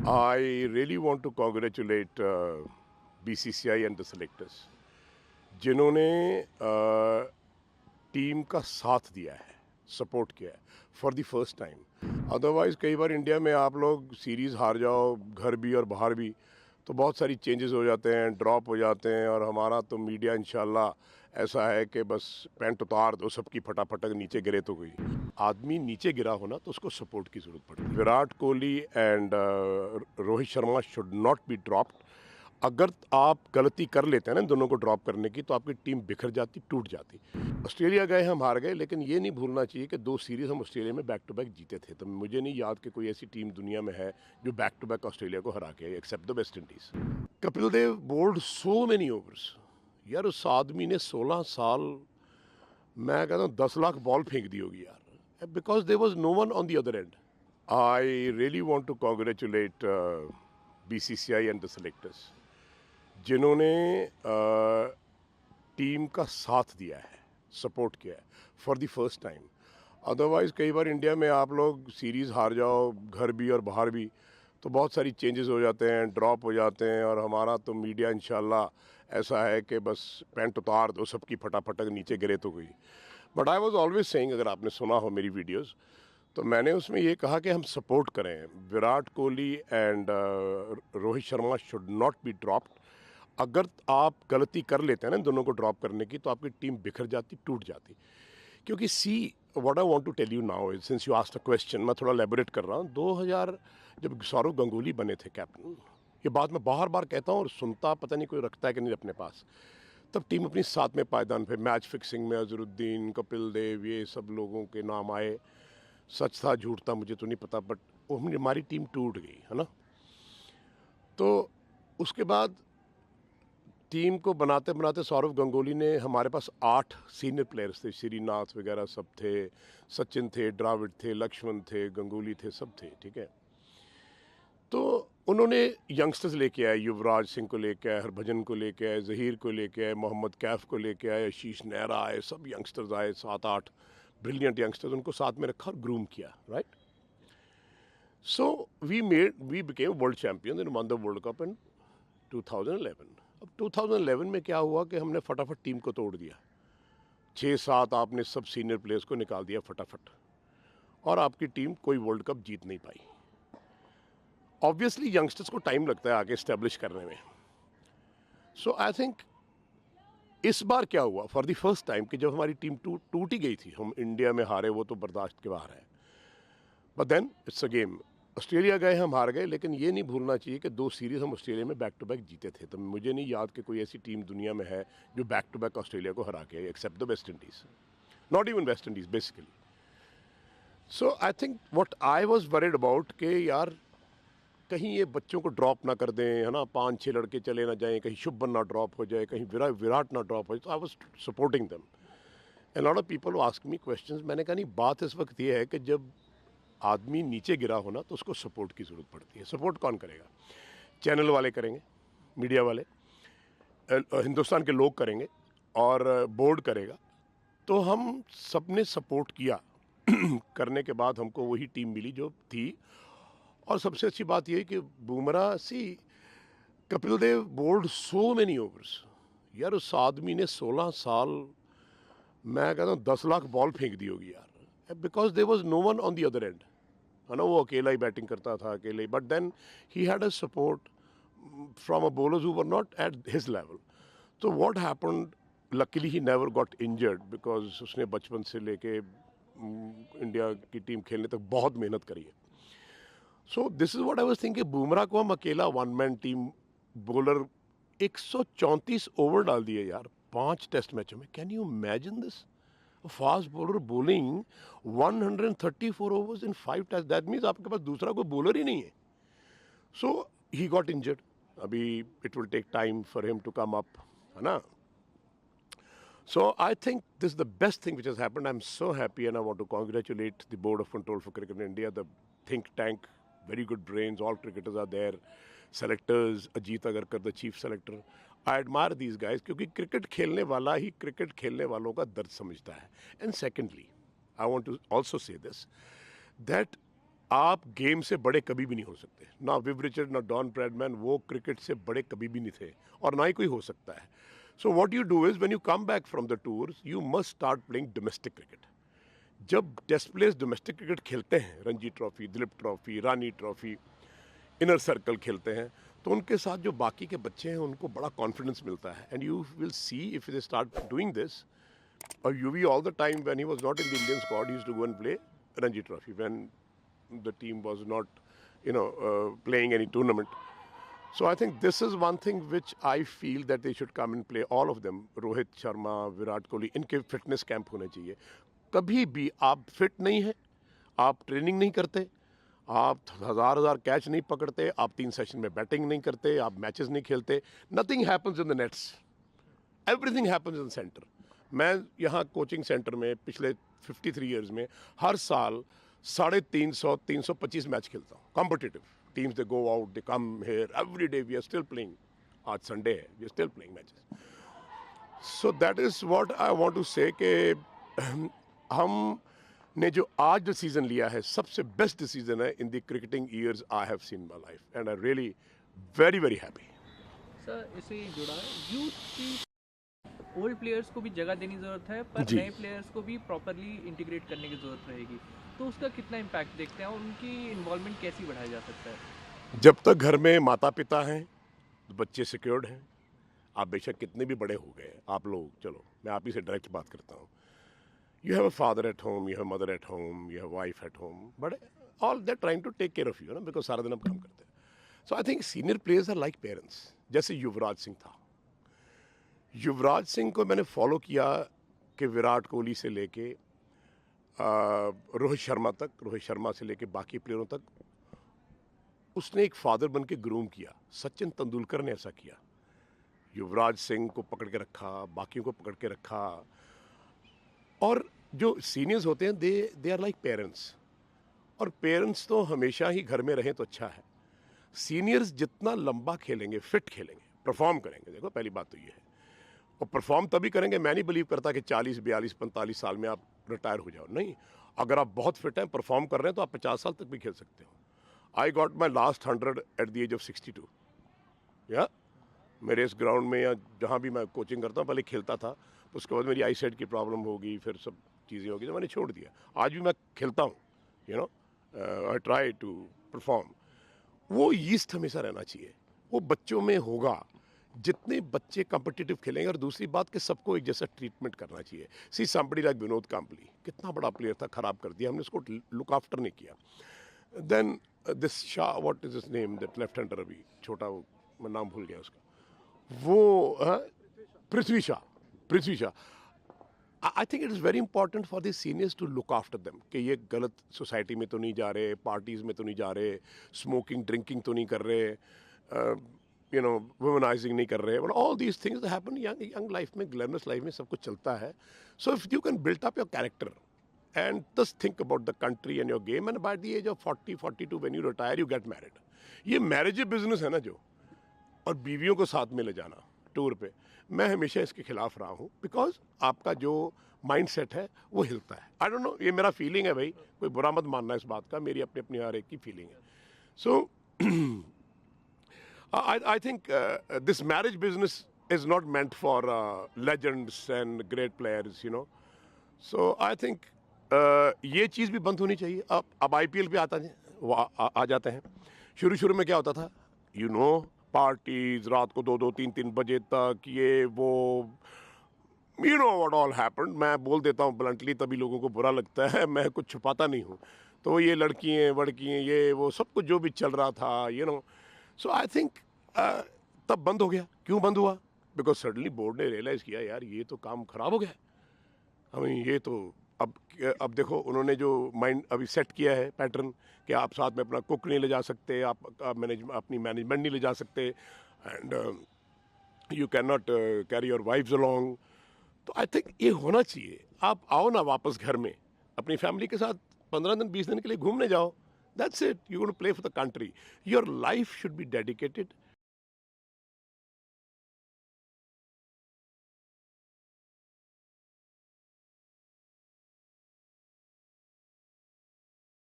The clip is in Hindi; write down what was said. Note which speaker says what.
Speaker 1: I really want to congratulate BCCI and the selectors जिन्होंने टीम का साथ दिया है, सपोर्ट किया है for the first time. Otherwise कई बार इंडिया में आप लोग सीरीज़ हार जाओ, घर भी और बाहर भी, तो बहुत सारी चेंजेस हो जाते हैं, ड्रॉप हो जाते हैं। और हमारा तो मीडिया इंशाल्लाह ऐसा है कि बस पैंट उतार दो सबकी, फटाफट नीचे गिरे तो गई। आदमी नीचे गिरा हो ना तो उसको सपोर्ट की ज़रूरत पड़ती है। Virat Kohli and Rohit Sharma should not be dropped. अगर आप गलती कर लेते हैं ना दोनों को ड्रॉप करने की, तो आपकी टीम बिखर जाती, टूट जाती। ऑस्ट्रेलिया गए, हम हार गए, लेकिन ये नहीं भूलना चाहिए कि 2 सीरीज़ हम ऑस्ट्रेलिया में बैक टू बैक जीते थे। तो मुझे नहीं याद कि कोई ऐसी टीम दुनिया में है जो बैक टू बैक ऑस्ट्रेलिया को हरा के I, except the West Indies. Kapil Dev bowled so many overs. यार उस आदमी ने 16 साल, मैं कहता हूँ 10 लाख बॉल फेंक दी होगी यार, because there was no one on the other end. I really want to congratulate BCCI and the selectors जिन्होंने टीम का साथ दिया है, सपोर्ट किया है for the first time. Otherwise कई बार इंडिया में आप लोग सीरीज़ हार जाओ, घर भी और बाहर भी, तो बहुत सारी चेंजेस हो जाते हैं, ड्रॉप हो जाते हैं। और हमारा तो मीडिया इंशाल्लाह ऐसा है कि बस पैंट उतार दो सबकी, फटाफट नीचे गिरे तो गई। But I was always saying, अगर आपने सुना हो मेरी वीडियोज़, तो मैंने उसमें ये कहा कि हम सपोर्ट करें। Virat Kohli and Rohit Sharma should not be dropped. अगर आप गलती कर लेते हैं ना दोनों को ड्रॉप करने की, तो आपकी टीम बिखर जाती, टूट जाती। क्योंकि what I want to tell you now is, since you asked the question, मैं थोड़ा एलेबोरेट कर रहा हूँ। 2000 जब सौरव गंगुली बने थे कैप्टन, ये बात मैं बार बार कहता हूँ और सुनता पता नहीं कोई रखता है कि नहीं अपने पास, तब टीम अपनी साथ में पायदान पे, मैच फिक्सिंग में अजरुद्दीन, कपिल देव, ये सब लोगों के नाम आए। सच था झूठ था मुझे तो नहीं पता, बट हमारी टीम टूट गई है ना। तो उसके बाद टीम को बनाते बनाते सौरव गंगुली ने, हमारे पास 8 सीनियर प्लेयर्स थे, श्रीनाथ वगैरह सब थे, सचिन थे, द्राविड थे, लक्ष्मण थे, गंगुली थे, सब थे, ठीक है। तो उन्होंने यंगस्टर्स लेके आए, युवराज सिंह को लेके आए, हरभजन को लेके आए, जहीर को लेके आए, मोहम्मद कैफ को लेके आए, आशीष नेहरा आए, सब यंगस्टर्स आए, 7-8 ब्रिलियंट यंगस्टर्स, उनको साथ में रखा और ग्रूम किया, right. So we became world champion and won the world cup in 2011। अब 2011 में क्या हुआ कि हमने फटाफट टीम को तोड़ दिया। 6-7 आपने सब सीनियर प्लेयर्स को निकाल दिया फटाफट, और आपकी टीम कोई वर्ल्ड कप जीत नहीं पाई। ऑब्वियसली यंगस्टर्स को टाइम लगता है आगे इस्टेब्लिश करने में। सो आई थिंक इस बार क्या हुआ, फॉर द फर्स्ट टाइम, कि जब हमारी टीम टूट ही गई थी, हम इंडिया में हारे, वो तो बर्दाश्त के बाहर है, but then it's a game. Australia गए, हम हार गए, लेकिन ये नहीं भूलना चाहिए कि 2 सीरीज़ हम ऑस्ट्रेलिया में बैक टू बैक जीते थे। तो मुझे नहीं याद कि कोई ऐसी टीम दुनिया में है जो बैक टू बैक ऑस्ट्रेलिया को हरा के I, except the West Indies, not even West Indies basically. So I think what I was worried about कि यार कहीं ये बच्चों को ड्रॉप ना कर दें, है ना, 5-6 लड़के चले ना जाएं, कहीं शुभमन ना ड्रॉप हो जाए, कहीं विराट ना ड्रॉप हो जाए। तो I was supporting them. A lot of people ask me questions. मैंने कहा नहीं, बात इस वक्त ये है कि जब आदमी नीचे गिरा हो ना, तो उसको सपोर्ट की ज़रूरत पड़ती है। सपोर्ट कौन करेगा? चैनल वाले करेंगे, मीडिया वाले, हिंदुस्तान के लोग करेंगे, और बोर्ड करेगा। तो हम सब ने सपोर्ट किया करने के बाद हमको वही टीम मिली जो थी। और सबसे अच्छी बात यह कि Bumrah, Kapil Dev bowled so many overs. यार उस आदमी ने 16 साल, मैं कहता हूँ 10 लाख बॉल फेंक दी होगी यार, because there was no one on the other end, है ना। वो अकेला ही बैटिंग करता था, अकेले ही, but then he had a support from a bowlers who were not at his level. तो what happened, luckily he never got injured, because उसने बचपन से लेके इंडिया की टीम खेलने तक बहुत मेहनत करी है। So this is what I was thinking. Bumrah को हम अकेला, 1 मैन टीम बॉलर, 134 ओवर डाल दिए यार 5 टेस्ट मैचों में। Can you imagine this? Fast bowler bowling 134 overs in 5 test, that means आपके पास दूसरा कोई बॉलर ही नहीं है। So he got injured. अभी it will take time for him to come up, है ना। So I think this is the best thing which has happened. I'm so happy, and I want to congratulate the Board of Control for Cricket in India, the think tank, very good brains, all cricketers are there, selectors, Ajit Agarkar, the chief selector. I admire these guys क्योंकि क्रिकेट खेलने वाला ही क्रिकेट खेलने वालों का दर्द समझता है। And secondly, I want to also say this, that आप गेम से बड़े कभी भी नहीं हो सकते, ना विव रिचर्ड ना डॉन ब्रैडमैन, वो क्रिकेट से बड़े कभी भी नहीं थे और ना ही कोई हो सकता है. So what you do is when you come back from the tours you must start playing domestic cricket. जब टेस्ट प्लेयर्स डोमेस्टिक क्रिकेट खेलते हैं, रणजी ट्रॉफी, दिलीप ट्रॉफी, रानी ट्रॉफी, इनर सर्कल खेलते हैं, तो उनके साथ जो बाकी के बच्चे हैं उनको बड़ा कॉन्फिडेंस मिलता है. And you will see if they start doing this. Or UV all the time when he was not in the Indian squad, he used to go and play Ranji Trophy when the team was not, playing any tournament. So I think this is one thing which I feel that they should come and play, all of them. Rohit Sharma, Virat Kohli, इनके फिटनेस कैंप होने चाहिए. कभी भी आप फिट नहीं है, आप ट्रेनिंग नहीं करते, आप हजार कैच नहीं पकड़ते, आप 3 सेशन में बैटिंग नहीं करते, आप मैचेस नहीं खेलते, nothing happens in the nets, everything happens in centre. मैं यहाँ कोचिंग सेंटर में पिछले 53 इयर्स में हर साल 350-325 मैच खेलता हूँ. Competitive teams they go out, they come here, every day we are still playing. आज संडे है, we are still playing matches. So that is what I want to say कि हमने जो आज डिसीजन लिया है सबसे बेस्ट डिसीजन है in the cricketing years I have seen my life, and I really very very happy.
Speaker 2: Sir इससे जुड़ा यूथ की ओल्ड प्लेयर्स को भी जगह देने की ज़रूरत है, पर नए प्लेयर्स को भी प्रॉपरली इंटीग्रेट करने की ज़रूरत रहेगी. तो उसका कितना इम्पैक्ट देखते हैं और उनकी इन्वॉल्वमेंट कैसे बढ़ाया जा सकता है?
Speaker 1: जब तक घर में माता पिता हैं तो बच्चे सिक्योर्ड हैं. आप बेशक कितने भी बड़े हो गए, आप लोग, चलो मैं आप ही से डायरेक्ट बात करता हूँ. You have a father at home, you have mother at home, you have wife at home, but all they trying to take care of you ना, बिकॉज सारा दिन हम काम करते हैं. So I think senior players are like parents. जैसे युवराज सिंह था, युवराज सिंह को मैंने फॉलो किया कि विराट कोहली से लेके रोहित शर्मा तक, रोहित शर्मा से लेके बाकी प्लेयरों तक उसने एक फादर बन के ग्रूम किया. सचिन तेंदुलकर ने ऐसा किया, युवराज सिंह को पकड़ के रखा, बाकियों को पकड़ के रखा. और जो सीनियर्स होते हैं दे आर लाइक पेरेंट्स, और पेरेंट्स तो हमेशा ही घर में रहें तो अच्छा है. सीनियर्स जितना लंबा खेलेंगे, फिट खेलेंगे, परफॉर्म करेंगे. देखो पहली बात तो ये है, और परफॉर्म तभी करेंगे. मैं नहीं बिलीव करता कि 40, 42, 45 साल में आप रिटायर हो जाओ. नहीं, अगर आप बहुत फिट हैं, परफॉर्म कर रहे हैं, तो आप 50 साल तक भी खेल सकते हो. I got my last 100 at the age of 62. या मेरे इस ग्राउंड में या जहाँ भी मैं कोचिंग करता हूँ, पहले खेलता था, उसके बाद मेरी आई साइट की प्रॉब्लम होगी, फिर सब चीज़ें होगी, तो मैंने छोड़ दिया. आज भी मैं खेलता हूँ, आई ट्राई टू परफॉर्म. वो ईस्ट हमेशा रहना चाहिए, वो बच्चों में होगा. जितने बच्चे कॉम्पिटिटिव खेलेंगे, और दूसरी बात कि सबको एक जैसा ट्रीटमेंट करना चाहिए. सी समबडी लाइक विनोद कांबली, कितना बड़ा प्लेयर था, खराब कर दिया हमने, उसको लुक आफ्टर नहीं किया. Then this Shah, what is his name, that left hander, अभी छोटा, वो मैं नाम भूल गया उसका, वो Prithvi Shah. I think it is very important for the seniors to look after them, कि ये गलत सोसाइटी में तो नहीं जा रहे, पार्टीज़ में तो नहीं जा रहे, स्मोकिंग ड्रिंकिंग तो नहीं कर रहे, वुमनाइजिंग नहीं कर रहे. But all these things happen young life में, ग्लैमरस लाइफ में सब कुछ चलता है. So if you can build up your character and just think about the country and your game, and by the age of 40-42 when you retire, you get married. ये मैरिज बिजनेस है ना जो, और बीवियों को साथ में ले जाना टूर पे, मैं हमेशा इसके खिलाफ रहा हूँ, बिकॉज आपका जो माइंड सेट है वो हिलता है. आई डोंट नो, ये मेरा फीलिंग है भाई, कोई बुरा मत मानना इस बात का, मेरी अपनी अपनी हर एक की फीलिंग है. सो I think this marriage business is not meant for legends and great players, So I think ये चीज़ भी बंद होनी चाहिए. अब IPL पे आ जाते हैं. शुरू में क्या होता था, पार्टीज रात को 2-2, 3-3 बजे तक, ये वो, what all happened. मैं बोल देता हूँ ब्लंटली, तभी लोगों को बुरा लगता है, मैं कुछ छुपाता नहीं हूँ. तो ये लड़कियाँ ये वो सब कुछ जो भी चल रहा था, सो आई थिंक तब बंद हो गया. क्यों बंद हुआ? बिकॉज सडनली बोर्ड ने रियलाइज़ किया, यार ये तो काम ख़राब हो गया. हमें ये तो अब देखो, उन्होंने जो माइंड अभी सेट किया है पैटर्न, कि आप साथ में अपना कुक नहीं ले जा सकते, आप अपनी मैनेजमेंट नहीं ले जा सकते, and you can not carry your wives along. तो आई थिंक ये होना चाहिए. आप आओ ना वापस घर में, अपनी फैमिली के साथ 15 दिन 20 दिन के लिए घूमने जाओ. That's it. You're going to play for the country. Your life should be dedicated